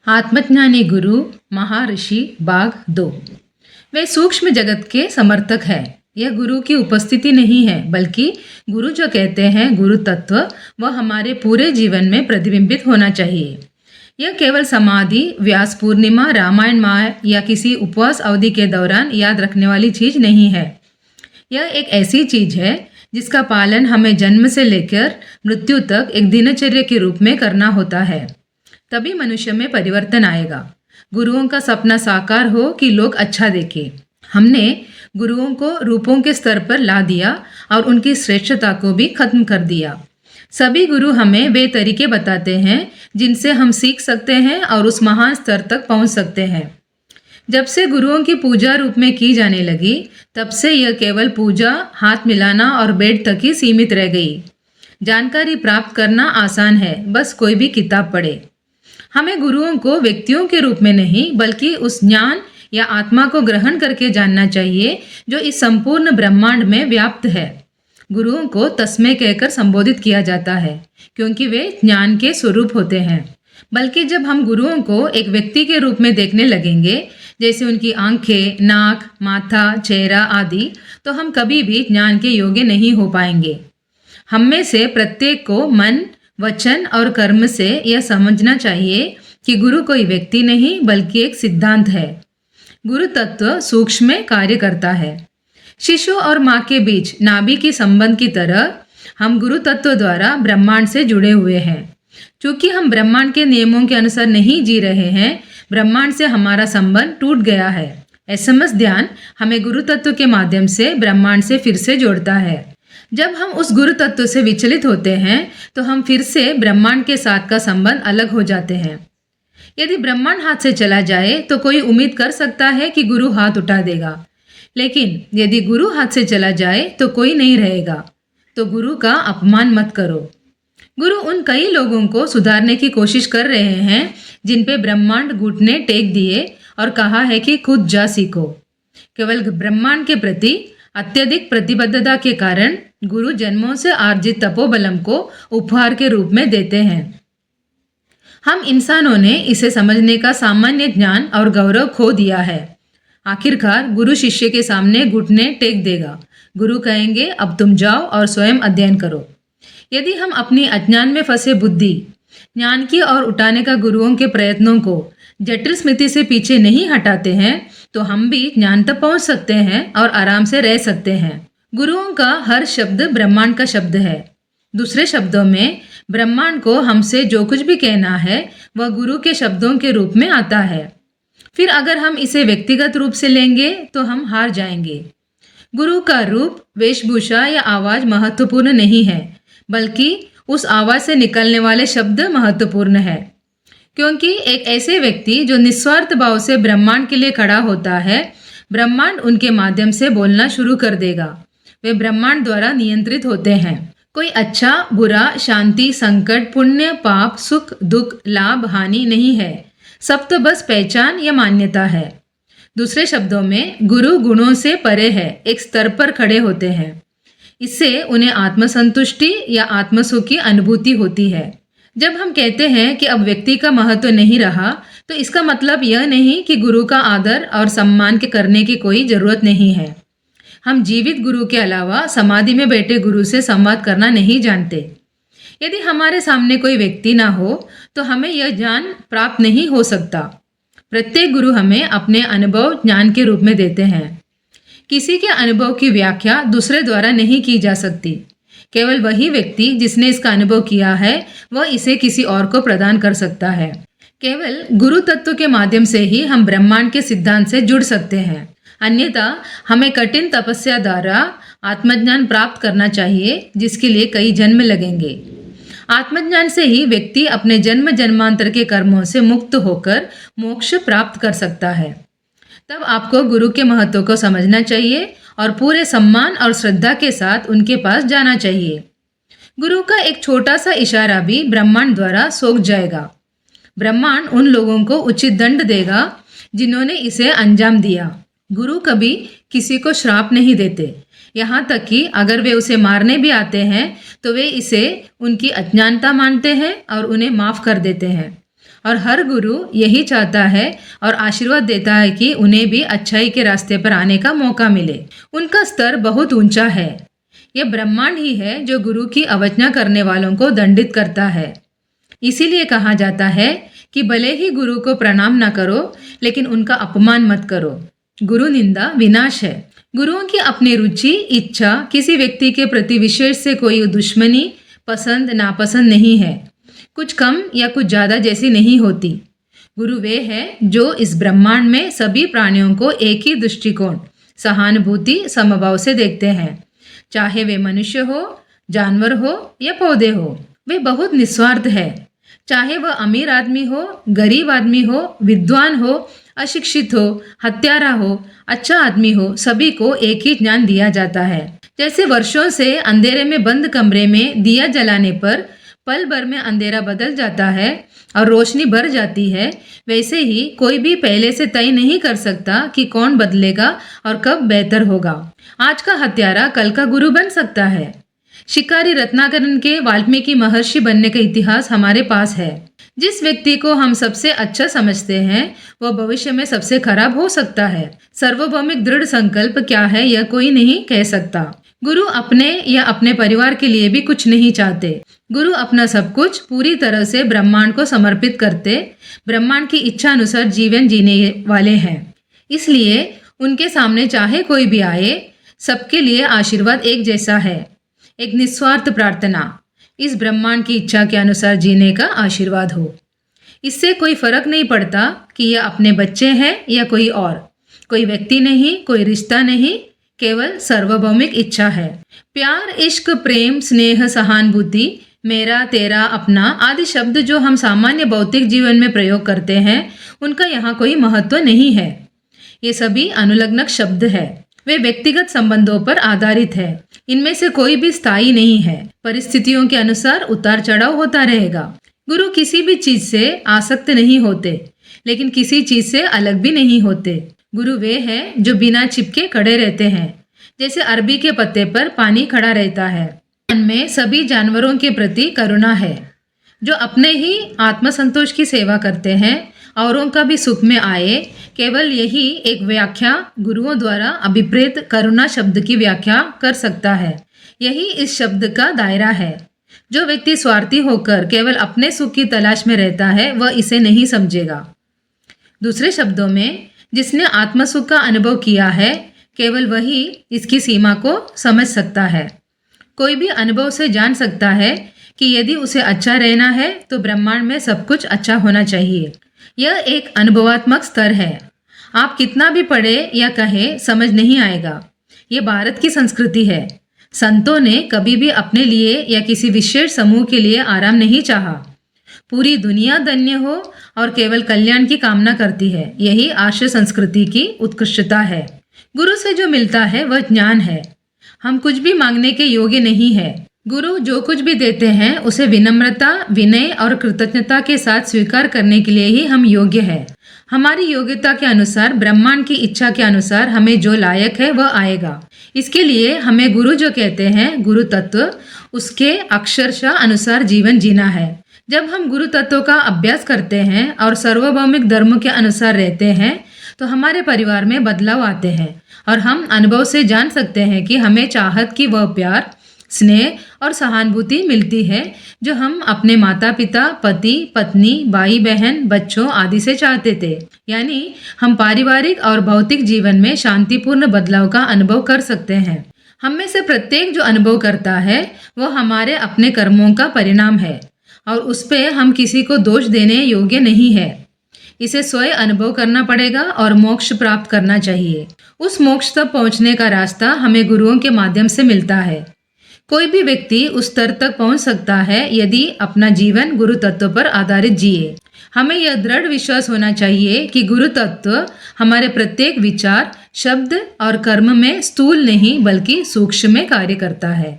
आत्मज्ञानी गुरु महर्षि भाग 2। वे सूक्ष्म जगत के समर्थक है। यह गुरु की उपस्थिति नहीं है, बल्कि गुरु जो कहते हैं गुरु तत्व वह हमारे पूरे जीवन में प्रतिबिंबित होना चाहिए। यह केवल समाधि, व्यास पूर्णिमा, रामायण माह या किसी उपवास अवधि के दौरान याद रखने वाली चीज नहीं है। यह एक ऐसी चीज है जिसका पालन हमें जन्म से लेकर मृत्यु तक एक दिनचर्या के रूप में करना होता है। तभी मनुष्य में परिवर्तन आएगा। गुरुओं का सपना साकार हो कि लोग अच्छा देखें। हमने गुरुओं को रूपों के स्तर पर ला दिया और उनकी श्रेष्ठता को भी खत्म कर दिया। सभी गुरु हमें वे तरीके बताते हैं जिनसे हम सीख सकते हैं और उस महान स्तर तक पहुंच सकते हैं। जब से गुरुओं की पूजा रूप में की जाने लगी, तब से यह केवल पूजा, हाथ मिलाना और बेड तक ही सीमित रह गई। जानकारी प्राप्त करना आसान है, बस कोई भी किताब पढ़े। हमें गुरुओं को व्यक्तियों के रूप में नहीं, बल्कि उस ज्ञान या आत्मा को ग्रहण करके जानना चाहिए जो इस संपूर्ण ब्रह्मांड में व्याप्त है। गुरुओं को तस्मै कहकर संबोधित किया जाता है, क्योंकि वे ज्ञान के स्वरूप होते हैं। बल्कि जब हम गुरुओं को एक व्यक्ति के रूप में देखने लगेंगे, जैसे उनकी आंखें, नाक, माथा, चेहरा आदि, तो हम कभी भी ज्ञान के योग्य नहीं हो पाएंगे। हम में से प्रत्येक को मन, वचन और कर्म से यह समझना चाहिए कि गुरु कोई व्यक्ति नहीं, बल्कि एक सिद्धांत है। गुरु तत्व सूक्ष्म में कार्य करता है। शिशु और माँ के बीच नाभि की संबंध की तरह हम गुरु तत्व द्वारा ब्रह्मांड से जुड़े हुए हैं। चूंकि हम ब्रह्मांड के नियमों के अनुसार नहीं जी रहे हैं, ब्रह्मांड से हमारा संबंध टूट गया है। एसएमएस ध्यान हमें गुरु तत्व के माध्यम से ब्रह्मांड से फिर से जोड़ता है। जब हम उस गुरु तत्व से विचलित होते हैं, तो हम फिर से ब्रह्मांड के साथ का संबंध अलग हो जाते हैं। यदि ब्रह्मांड हाथ से चला जाए तो कोई उम्मीद कर सकता है कि गुरु हाथ उठा देगा, लेकिन यदि गुरु हाथ से चला जाए तो कोई नहीं रहेगा। तो गुरु का अपमान मत करो। गुरु उन कई लोगों को सुधारने की कोशिश कर रहे हैं जिन पे ब्रह्मांड घुटने टेक दिए और कहा है कि खुद जा सीखो। केवल ब्रह्मांड के प्रति अत्यधिक प्रतिबद्धता के कारण गुरु जन्मों से अर्जित तपोबलम को उपहार के रूप में देते हैं। हम इंसानों ने इसे समझने का सामान्य ज्ञान और गौरव खो दिया है। आखिरकार गुरु शिष्य के सामने घुटने टेक देगा। गुरु कहेंगे, अब तुम जाओ और स्वयं अध्ययन करो। यदि हम अपनी अज्ञान में फंसे बुद्धि ज्ञान की ओर उठाने का गुरुओं के प्रयत्नों को जटिल स्मृति से पीछे नहीं हटाते हैं, तो हम भी ज्ञान तक पहुंच सकते हैं और आराम से रह सकते हैं। गुरुओं का हर शब्द ब्रह्मांड का शब्द है। दूसरे शब्दों में, ब्रह्मांड को हमसे जो कुछ भी कहना है वह गुरु के शब्दों के रूप में आता है। फिर अगर हम इसे व्यक्तिगत रूप से लेंगे तो हम हार जाएंगे। गुरु का रूप, वेशभूषा या आवाज महत्वपूर्ण नहीं है, बल्कि उस आवाज से निकलने वाले शब्द महत्वपूर्ण है। क्योंकि एक ऐसे व्यक्ति जो निस्वार्थ भाव से ब्रह्मांड के लिए खड़ा होता है, ब्रह्मांड उनके माध्यम से बोलना शुरू कर देगा। वे ब्रह्मांड द्वारा नियंत्रित होते हैं। कोई अच्छा, बुरा, शांति, संकट, पुण्य, पाप, सुख, दुख, लाभ, हानि नहीं है। सब तो बस पहचान या मान्यता है। दूसरे शब्दों में, गुरु गुणों से परे है, एक स्तर पर खड़े होते हैं। इससे उन्हें आत्मसंतुष्टि या आत्मसुख की अनुभूति होती है। जब हम कहते हैं कि अब व्यक्ति का महत्व नहीं रहा, तो इसका मतलब यह नहीं कि गुरु का आदर और सम्मान के करने की कोई जरूरत नहीं है। हम जीवित गुरु के अलावा समाधि में बैठे गुरु से संवाद करना नहीं जानते। यदि हमारे सामने कोई व्यक्ति ना हो तो हमें यह ज्ञान प्राप्त नहीं हो सकता। प्रत्येक गुरु हमें अपने अनुभव ज्ञान के रूप में देते हैं। किसी के अनुभव की व्याख्या दूसरे द्वारा नहीं की जा सकती। केवल वही व्यक्ति जिसने इसका अनुभव किया है वह इसे किसी और को प्रदान कर सकता है। केवल गुरु तत्व के माध्यम से ही हम ब्रह्मांड के सिद्धांत से जुड़ सकते हैं। अन्यथा हमें कठिन तपस्या द्वारा आत्मज्ञान प्राप्त करना चाहिए, जिसके लिए कई जन्म लगेंगे। आत्मज्ञान से ही व्यक्ति अपने जन्म जन्मांतर के कर्मों से मुक्त होकर मोक्ष प्राप्त कर सकता है। तब आपको गुरु के महत्व को समझना चाहिए और पूरे सम्मान और श्रद्धा के साथ उनके पास जाना चाहिए। गुरु का एक छोटा सा इशारा भी ब्रह्मांड द्वारा सोख जाएगा। ब्रह्मांड उन लोगों को उचित दंड देगा जिन्होंने इसे अंजाम दिया। गुरु कभी किसी को श्राप नहीं देते। यहाँ तक कि अगर वे उसे मारने भी आते हैं तो वे इसे उनकी अज्ञानता मानते हैं और उन्हें माफ कर देते हैं। और हर गुरु यही चाहता है और आशीर्वाद देता है कि उन्हें भी अच्छाई के रास्ते पर आने का मौका मिले। उनका स्तर बहुत ऊंचा है। यह ब्रह्मांड ही है जो गुरु की अवज्ञा करने वालों को दंडित करता है। इसीलिए कहा जाता है कि भले ही गुरु को प्रणाम न करो, लेकिन उनका अपमान मत करो। गुरु निंदा विनाश है। गुरुओं की अपनी रुचि, इच्छा, किसी व्यक्ति के प्रति विशेष से कोई दुश्मनी, पसंद नापसंद नहीं है। कुछ कम या कुछ ज़्यादा जैसी नहीं होती। गुरु वे हैं जो इस ब्रह्मांड में सभी प्राणियों को एक ही दृष्टिकोण, सहानुभूति, समभाव से देखते हैं, चाहे वे मनुष्य हो, जानवर हो या पौधे हो। वे बहुत निस्वार्थ है। चाहे वह अमीर आदमी हो, गरीब आदमी हो, विद्वान हो, अशिक्षित हो, हत्यारा हो, अच्छा आदमी हो, सभी को एक ही ज्ञान दिया जाता है। जैसे वर्षों से अंधेरे में बंद कमरे में दिया जलाने पर पल भर में अंधेरा बदल जाता है और रोशनी भर जाती है, वैसे ही कोई भी पहले से तय नहीं कर सकता कि कौन बदलेगा और कब बेहतर होगा। आज का हत्यारा कल का गुरु बन सकता है। शिकारी रत्नाकरन के वाल्मीकि महर्षि बनने का इतिहास हमारे पास है। जिस व्यक्ति को हम सबसे अच्छा समझते हैं वह भविष्य में सबसे खराब हो सकता है। सार्वभौमिक दृढ़ संकल्प क्या है यह कोई नहीं कह सकता। गुरु अपने या अपने परिवार के लिए भी कुछ नहीं चाहते। गुरु अपना सब कुछ पूरी तरह से ब्रह्मांड को समर्पित करते, ब्रह्मांड की इच्छा अनुसार जीवन जीने वाले हैं। इसलिए उनके सामने चाहे कोई भी आए, सबके लिए आशीर्वाद एक जैसा है। एक निस्वार्थ प्रार्थना, इस ब्रह्मांड की इच्छा के अनुसार जीने का आशीर्वाद हो। इससे कोई फर्क नहीं पड़ता कि यह अपने बच्चे हैं या कोई और, कोई व्यक्ति नहीं, कोई रिश्ता नहीं, केवल सार्वभौमिक इच्छा है। प्यार, इश्क, प्रेम, स्नेह, सहानुभूति, मेरा, तेरा, अपना आदि शब्द जो हम सामान्य भौतिक जीवन में प्रयोग करते हैं, उनका यहाँ कोई महत्व नहीं है। ये सभी अनुलग्नक शब्द है। वे व्यक्तिगत संबंधों पर आधारित है। इनमें से कोई भी स्थायी नहीं है। परिस्थितियों के अनुसार उतार चढ़ाव होता रहेगा। गुरु किसी भी चीज से आसक्त नहीं होते, लेकिन किसी चीज से अलग भी नहीं होते। गुरु वे हैं जो बिना चिपके खड़े रहते हैं, जैसे अरबी के पत्ते पर पानी खड़ा रहता है। उनमें सभी जानवरों के प्रति करुणा है, जो अपने ही आत्मसंतोष की सेवा करते हैं, औरों का भी सुख में आए। केवल यही एक व्याख्या गुरुओं द्वारा अभिप्रेत करुणा शब्द की व्याख्या कर सकता है। यही इस शब्द का दायरा है। जो व्यक्ति स्वार्थी होकर केवल अपने सुख की तलाश में रहता है, वह इसे नहीं समझेगा। दूसरे शब्दों में, जिसने आत्मसुख का अनुभव किया है, केवल वही इसकी सीमा को समझ सकता है। कोई भी अनुभव से जान सकता है कि यदि उसे अच्छा रहना है तो ब्रह्मांड में सब कुछ अच्छा होना चाहिए। यह एक अनुभवात्मक स्तर है। आप कितना भी पढ़े या कहे, समझ नहीं आएगा। ये भारत की संस्कृति है। संतों ने कभी भी अपने लिए या किसी विशेष समूह के लिए आराम नहीं चाहा। पूरी दुनिया धन्य हो और केवल कल्याण की कामना करती है। यही आर्य संस्कृति की उत्कृष्टता है। गुरु से जो मिलता है वह ज्ञान है। हम कुछ भी मांगने के योग्य नहीं है। गुरु जो कुछ भी देते हैं उसे विनम्रता, विनय और कृतज्ञता के साथ स्वीकार करने के लिए ही हम योग्य हैं। हमारी योग्यता के अनुसार, ब्रह्मांड की इच्छा के अनुसार हमें जो लायक है वह आएगा। इसके लिए हमें गुरु जो कहते हैं, गुरु तत्व, उसके अक्षरशः अनुसार जीवन जीना है। जब हम गुरु तत्व का अभ्यास करते हैं और सार्वभौमिक धर्म के अनुसार रहते हैं, तो हमारे परिवार में बदलाव आते हैं और हम अनुभव से जान सकते हैं कि हमें चाहत की वह प्यार, स्नेह और सहानुभूति मिलती है जो हम अपने माता पिता, पति, पत्नी, भाई बहन, बच्चों आदि से चाहते थे। यानी हम पारिवारिक और भौतिक जीवन में शांतिपूर्ण बदलाव का अनुभव कर सकते हैं। हम में से प्रत्येक जो अनुभव करता है वह हमारे अपने कर्मों का परिणाम है और उस पे हम किसी को दोष देने योग्य नहीं है। इसे स्वयं अनुभव करना पड़ेगा और मोक्ष प्राप्त करना चाहिए। उस मोक्ष तक पहुंचने का रास्ता हमें गुरुओं के माध्यम से मिलता है। कोई भी व्यक्ति उस स्तर तक पहुंच सकता है यदि अपना जीवन गुरु तत्व पर आधारित जिए। हमें यह दृढ़ विश्वास होना चाहिए कि गुरु तत्व हमारे प्रत्येक विचार, शब्द और कर्म में स्थूल नहीं बल्कि सूक्ष्म में कार्य करता है।